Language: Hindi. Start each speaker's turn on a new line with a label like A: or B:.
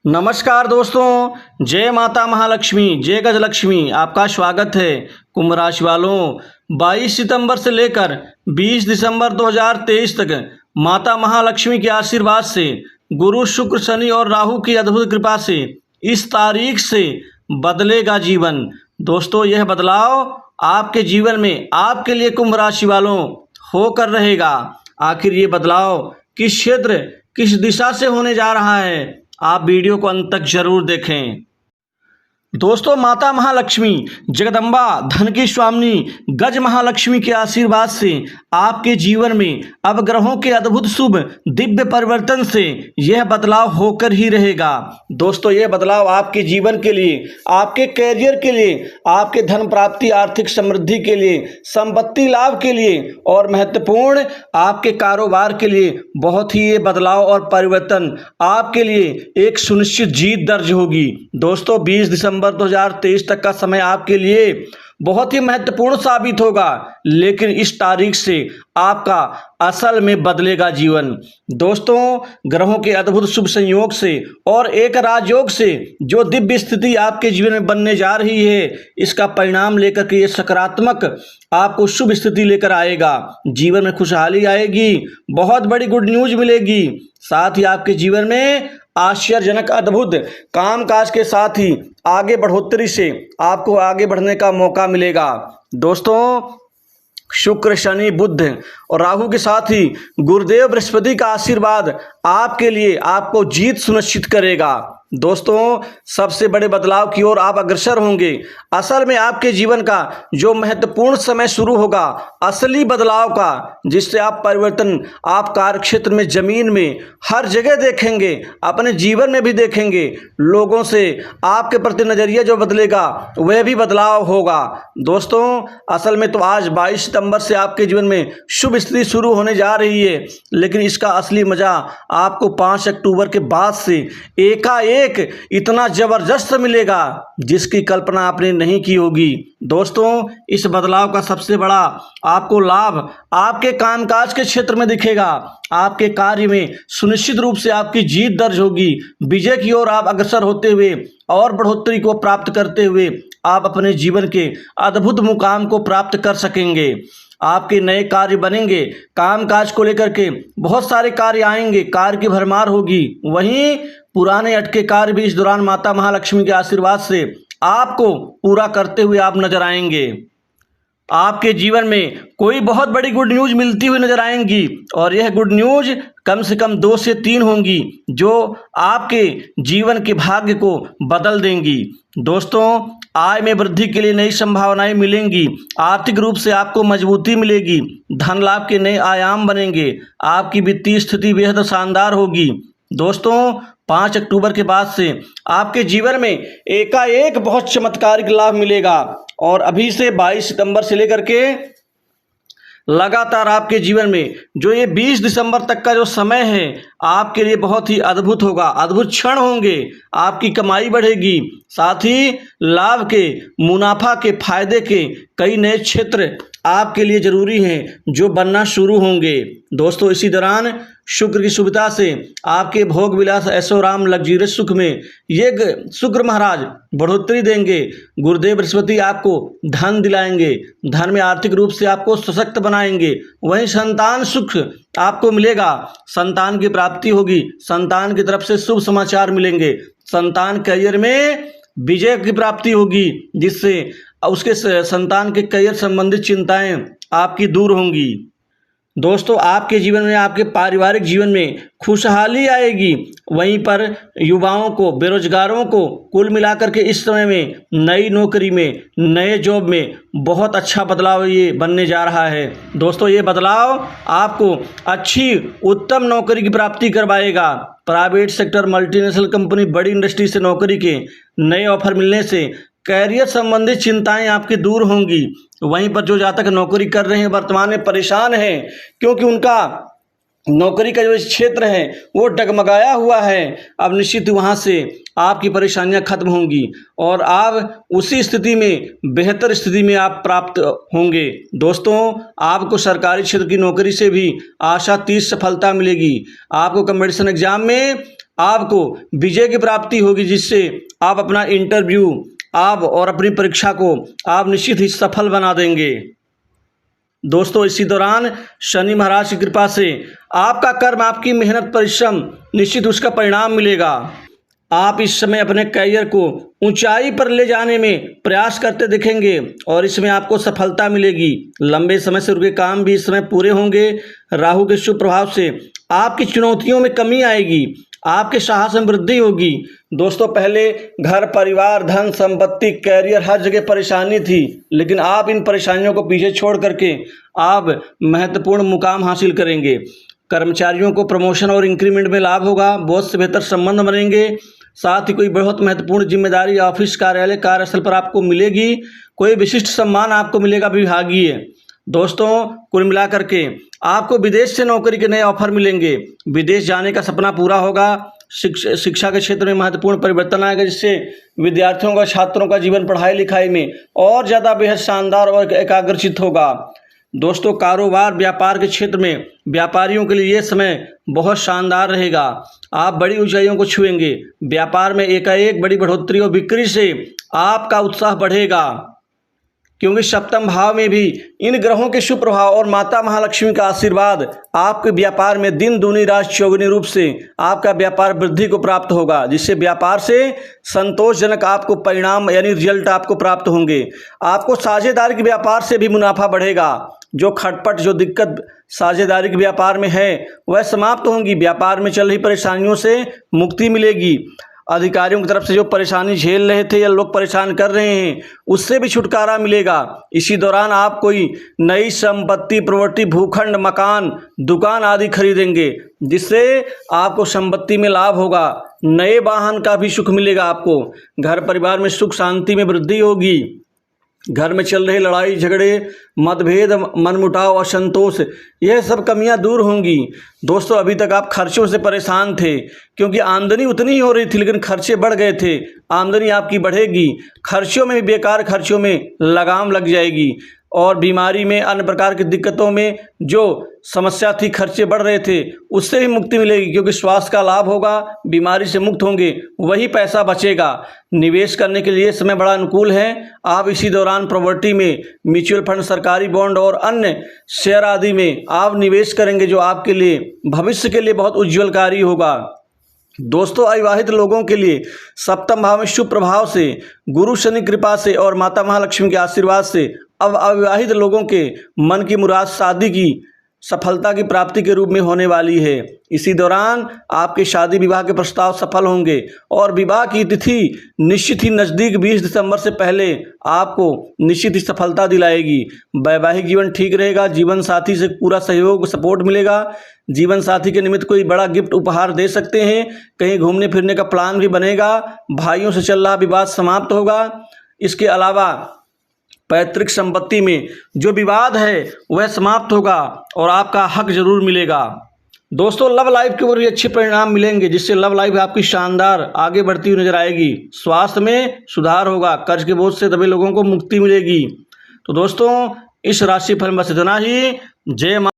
A: नमस्कार दोस्तों, जय माता महालक्ष्मी, जय गजलक्ष्मी। आपका स्वागत है। कुंभ राशि वालों, 22 सितंबर से लेकर 20 दिसंबर 2023 तक माता महालक्ष्मी के आशीर्वाद से, गुरु शुक्र शनि और राहु की अद्भुत कृपा से इस तारीख से बदलेगा जीवन। दोस्तों, यह बदलाव आपके जीवन में आपके लिए कुंभ राशि वालों होकर रहेगा। आखिर ये बदलाव किस क्षेत्र, किस दिशा से होने जा रहा है, आप वीडियो को अंत तक जरूर देखें। दोस्तों, माता महालक्ष्मी जगदम्बा धन की स्वामिनी गज महालक्ष्मी के आशीर्वाद से आपके जीवन में अब ग्रहों के अद्भुत शुभ दिव्य परिवर्तन से यह बदलाव होकर ही रहेगा। दोस्तों, यह बदलाव आपके जीवन के लिए, आपके कैरियर के लिए, आपके धन प्राप्ति, आर्थिक समृद्धि के लिए, संपत्ति लाभ के लिए और महत्वपूर्ण आपके कारोबार के लिए बहुत ही ये बदलाव और परिवर्तन आपके लिए एक सुनिश्चित जीत दर्ज होगी। दोस्तों, 20 दिसंबर 2023 तक का समय आपके लिए बहुत ही महत्वपूर्ण साबित होगा, लेकिन इस तारीख से आपका असल में बदलेगा जीवन। दोस्तों, ग्रहों के अद्भुत शुभ संयोग से और एक राजयोग से जो दिव्य स्थिति आपके जीवन में बनने जा रही है, इसका परिणाम लेकर के ये सकारात्मक आपको शुभ स्थिति लेकर आएगा। जीवन में खुशहाली आएगी, बहुत बड़ी गुड न्यूज मिलेगी। साथ ही आपके जीवन में आश्चर्यजनक अद्भुत कामकाज के साथ ही आगे बढ़ोतरी से आपको आगे बढ़ने का मौका मिलेगा। दोस्तों, शुक्र शनि बुध और राहु के साथ ही गुरुदेव बृहस्पति का आशीर्वाद आपके लिए आपको जीत सुनिश्चित करेगा। दोस्तों, सबसे बड़े बदलाव की ओर आप अग्रसर होंगे। असल में आपके जीवन का जो महत्वपूर्ण समय शुरू होगा, असली बदलाव का, जिससे आप परिवर्तन आप कार्य क्षेत्र में, जमीन में, हर जगह देखेंगे, अपने जीवन में भी देखेंगे। लोगों से आपके प्रति नजरिया जो बदलेगा वह भी बदलाव होगा। दोस्तों, असल में तो आज 22 सितंबर से आपके जीवन में शुभ स्थिति शुरू होने जा रही है, लेकिन इसका असली मजा आपको 5 अक्टूबर के बाद से एकाएक इतना जबरदस्त मिलेगा जिसकी कल्पना आपने नहीं की होगी। दोस्तों, इस बदलाव का सबसे बड़ा आपको लाभ आपके कामकाज के क्षेत्र में दिखेगा। आपके कार्य में सुनिश्चित रूप से आपकी जीत दर्ज होगी। विजय की ओर आप अग्रसर होते हुए और बढ़ोतरी को प्राप्त करते हुए आप अपने जीवन के अद्भुत मुकाम को प्राप्त कर सकेंगे। आपके नए कार्य बनेंगे, कामकाज को लेकर के बहुत सारे कार्य आएंगे, कार्य की भरमार होगी। वहीं पुराने अटके कार्य भी इस दौरान माता महालक्ष्मी के आशीर्वाद से आपको पूरा करते हुए आप नजर आएंगे। आपके जीवन में कोई बहुत बड़ी गुड न्यूज मिलती हुई नजर आएंगी और यह गुड न्यूज कम से कम 2 से 3 होंगी जो आपके जीवन के भाग्य को बदल देंगी। दोस्तों, आय में वृद्धि के लिए नई संभावनाएं मिलेंगी। आर्थिक रूप से आपको मजबूती मिलेगी। धन लाभ के नए आयाम बनेंगे। आपकी वित्तीय स्थिति बेहद शानदार होगी। दोस्तों, 5 अक्टूबर के बाद से आपके जीवन में एकाएक बहुत चमत्कारिक लाभ मिलेगा और अभी से 22 सितंबर से लेकर के लगातार आपके जीवन में जो ये 20 दिसंबर तक का जो समय है आपके लिए बहुत ही अद्भुत होगा। अद्भुत क्षण होंगे। आपकी कमाई बढ़ेगी, साथ ही लाभ के, मुनाफा के, फायदे के कई नए क्षेत्र आपके लिए जरूरी हैं जो बनना शुरू होंगे। दोस्तों, इसी दौरान शुक्र की सुविधा से आपके भोग विलास ऐशोराम लग्जरियस सुख में ये शुक्र महाराज बढ़ोतरी देंगे। गुरुदेव बृहस्पति आपको धन दिलाएंगे, धन में आर्थिक रूप से आपको सशक्त बनाएंगे। वहीं संतान सुख आपको मिलेगा, संतान की प्राप्ति होगी, संतान की तरफ से शुभ समाचार मिलेंगे, संतान करियर में विजय की प्राप्ति होगी, जिससे उसके संतान के करियर संबंधित चिंताएं आपकी दूर होंगी। दोस्तों, आपके जीवन में, आपके पारिवारिक जीवन में खुशहाली आएगी। वहीं पर युवाओं को, बेरोजगारों को कुल मिलाकर के इस समय में नई नौकरी में, नए जॉब में बहुत अच्छा बदलाव ये बनने जा रहा है। दोस्तों, ये बदलाव आपको अच्छी उत्तम नौकरी की प्राप्ति करवाएगा। प्राइवेट सेक्टर, मल्टीनेशनल कंपनी, बड़ी इंडस्ट्री से नौकरी के नए ऑफर मिलने से कैरियर संबंधित चिंताएं आपकी दूर होंगी। वहीं पर जो जातक नौकरी कर रहे हैं वर्तमान में परेशान हैं, क्योंकि उनका नौकरी का जो क्षेत्र है वो डगमगाया हुआ है। अब निश्चित वहाँ से आपकी परेशानियां खत्म होंगी और आप उसी स्थिति में, बेहतर स्थिति में आप प्राप्त होंगे। दोस्तों, आपको सरकारी क्षेत्र की नौकरी से भी आशातीत सफलता मिलेगी। आपको कॉम्पिटिशन एग्जाम में आपको विजय की प्राप्ति होगी, जिससे आप अपना इंटरव्यू आप और अपनी परीक्षा को आप निश्चित ही सफल बना देंगे। दोस्तों, इसी दौरान शनि महाराज की कृपा से आपका कर्म, आपकी मेहनत, परिश्रम निश्चित उसका परिणाम मिलेगा। आप इस समय अपने करियर को ऊंचाई पर ले जाने में प्रयास करते दिखेंगे और इसमें आपको सफलता मिलेगी। लंबे समय से रुके काम भी इस समय पूरे होंगे। राहु के शुभ प्रभाव से आपकी चुनौतियों में कमी आएगी, आपके साहस में वृद्धि होगी। दोस्तों, पहले घर, परिवार, धन, संपत्ति, कैरियर, हर जगह परेशानी थी, लेकिन आप इन परेशानियों को पीछे छोड़ करके आप महत्वपूर्ण मुकाम हासिल करेंगे। कर्मचारियों को प्रमोशन और इंक्रीमेंट में लाभ होगा। बॉस से बेहतर संबंध बनेंगे। साथ ही कोई बहुत महत्वपूर्ण जिम्मेदारी ऑफिस, कार्यालय, कार्यस्थल पर आपको मिलेगी। कोई विशिष्ट सम्मान आपको मिलेगा विभागीय। दोस्तों, कुल मिलाकर के आपको विदेश से नौकरी के नए ऑफर मिलेंगे। विदेश जाने का सपना पूरा होगा। शिक्षा के क्षेत्र में महत्वपूर्ण परिवर्तन आएगा, जिससे विद्यार्थियों का, छात्रों का जीवन पढ़ाई लिखाई में और ज़्यादा बेहद शानदार और एकाग्रचित होगा। दोस्तों, कारोबार, व्यापार के क्षेत्र में व्यापारियों के लिए ये समय बहुत शानदार रहेगा। आप बड़ी ऊंचाइयों को छुएंगे। व्यापार में एकाएक बड़ी बढ़ोतरी और बिक्री से आपका उत्साह बढ़ेगा, क्योंकि सप्तम भाव में भी इन ग्रहों के शुभ प्रभाव और माता महालक्ष्मी का आशीर्वाद आपके व्यापार में दिन दूनी रात चौगुनी रूप से आपका व्यापार वृद्धि को प्राप्त होगा, जिससे व्यापार से संतोषजनक आपको परिणाम यानी रिजल्ट आपको प्राप्त होंगे। आपको साझेदारी के व्यापार से भी मुनाफा बढ़ेगा। जो खटपट, जो दिक्कत साझेदारी के व्यापार में है, वह समाप्त होंगी। व्यापार में चल रही परेशानियों से मुक्ति मिलेगी। अधिकारियों की तरफ से जो परेशानी झेल रहे थे या लोग परेशान कर रहे हैं, उससे भी छुटकारा मिलेगा। इसी दौरान आप कोई नई संपत्ति, प्रॉपर्टी, भूखंड, मकान, दुकान आदि खरीदेंगे, जिससे आपको संपत्ति में लाभ होगा। नए वाहन का भी सुख मिलेगा आपको। घर परिवार में सुख शांति में वृद्धि होगी। घर में चल रहे लड़ाई झगड़े, मतभेद, मनमुटाव, असंतोष, यह सब कमियां दूर होंगी। दोस्तों, अभी तक आप खर्चों से परेशान थे, क्योंकि आमदनी उतनी ही हो रही थी, लेकिन खर्चे बढ़ गए थे। आमदनी आपकी बढ़ेगी। खर्चों में, बेकार खर्चों में लगाम लग जाएगी और बीमारी में, अन्य प्रकार की दिक्कतों में जो समस्या थी, खर्चे बढ़ रहे थे, उससे भी मुक्ति मिलेगी, क्योंकि स्वास्थ्य का लाभ होगा। बीमारी से मुक्त होंगे, वही पैसा बचेगा। निवेश करने के लिए समय बड़ा अनुकूल है। आप इसी दौरान प्रॉपर्टी में, म्यूचुअल फंड, सरकारी बॉन्ड और अन्य शेयर आदि में आप निवेश करेंगे, जो आपके लिए भविष्य के लिए बहुत उज्ज्वलकारी होगा। दोस्तों, अविवाहित लोगों के लिए सप्तम भाव में शुभ प्रभाव से, गुरु शनि कृपा से और माता महालक्ष्मी के आशीर्वाद से अब अविवाहित लोगों के मन की मुराद शादी की सफलता की प्राप्ति के रूप में होने वाली है। इसी दौरान आपके शादी विवाह के प्रस्ताव सफल होंगे और विवाह की तिथि निश्चित ही नज़दीक 20 दिसंबर से पहले आपको निश्चित ही सफलता दिलाएगी। वैवाहिक जीवन ठीक रहेगा। जीवन साथी से पूरा सहयोग, सपोर्ट मिलेगा। जीवन साथी के निमित्त कोई बड़ा गिफ्ट उपहार दे सकते हैं। कहीं घूमने फिरने का प्लान भी बनेगा। भाइयों से चल रहा विवाद समाप्त होगा। इसके अलावा पैतृक संपत्ति में जो विवाद है वह समाप्त होगा और आपका हक जरूर मिलेगा। दोस्तों, लव लाइफ के ऊपर भी अच्छे परिणाम मिलेंगे, जिससे लव लाइफ आपकी शानदार आगे बढ़ती हुई नजर आएगी। स्वास्थ्य में सुधार होगा। कर्ज के बोझ से दबे लोगों को मुक्ति मिलेगी। तो दोस्तों, इस राशि फल में बस इतना ही। जय मां।